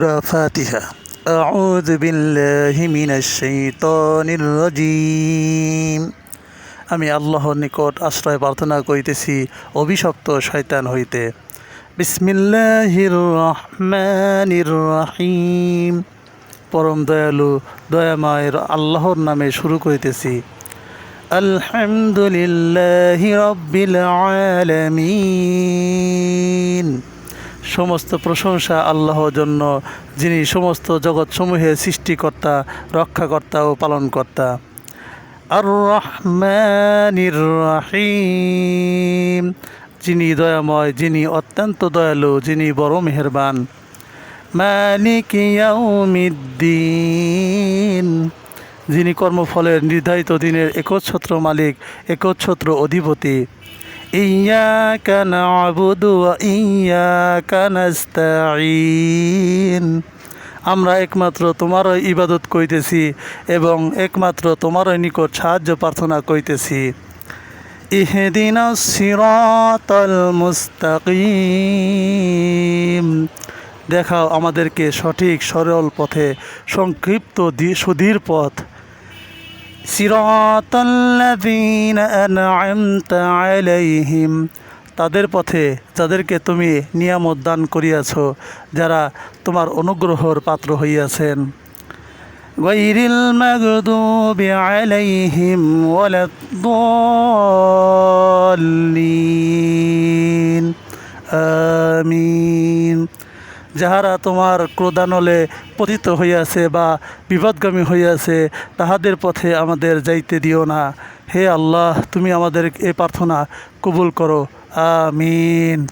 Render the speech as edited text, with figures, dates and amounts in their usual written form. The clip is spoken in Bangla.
ফাতিহা। আউযু বিল্লাহি মিনাশ শাইতানির রাজীম। আমি আল্লাহর নিকট আশ্রয় প্রার্থনা করিতেছি অভিশপ্ত শয়তান হইতে। বিসমিল্লাহির রহমানির রহিম। পরম দয়ালু দয়াময়ের আল্লাহর নামে শুরু করিতেছি। আলহামদুলিল্লাহি রাব্বিল আলামিন। সমস্ত প্রশংসা আল্লাহর জন্য, যিনি সমস্ত জগৎসমূহের সৃষ্টিকর্তা, রক্ষাকর্তা ও পালনকর্তা। আর রহমানির রহিম, যিনি দয়াময়, যিনি অত্যন্ত দয়ালু, যিনি বড় মেহেরবান। মালিক ইয়াউমিদ্দিন, যিনি কর্মফলের নির্ধারিত দিনের একচ্ছত্র মালিক, একচ্ছত্র অধিপতি। ইয়্যাকা না'বুদু ওয়া ইয়্যাকা নাস্তাঈন, আমরা একমাত্র তোমারই ইবাদত করিতেছি এবং একমাত্র তোমারই নিকট সাহায্য প্রার্থনা করিতেছি। ইহদিনাস সিরাতাল মুস্তাকিম, দেখাও আমাদেরকে সঠিক সরল পথে, সংক্ষিপ্ত সুদীর পথ। সিরাতাল্লাযীনা আন'আমতা আলাইহিম, তাদের পথে যাদেরকে তুমি নিয়ামত দান করিয়াছ, যারা তোমার অনুগ্রহর পাত্র হইয়াছেন। গায়রিল মাগদুবি আলাইহিম ওয়ালাদ-দাল্লিন, আমিন। যাহারা তোমার ক্রোধানলে পতিত হইয়াছে বা বিপদগামী হইয়াছে, তাহাদের পথে আমাদের যাইতে দিও না। হে আল্লাহ, তুমি আমাদের এ প্রার্থনা কবুল করো, আমিন।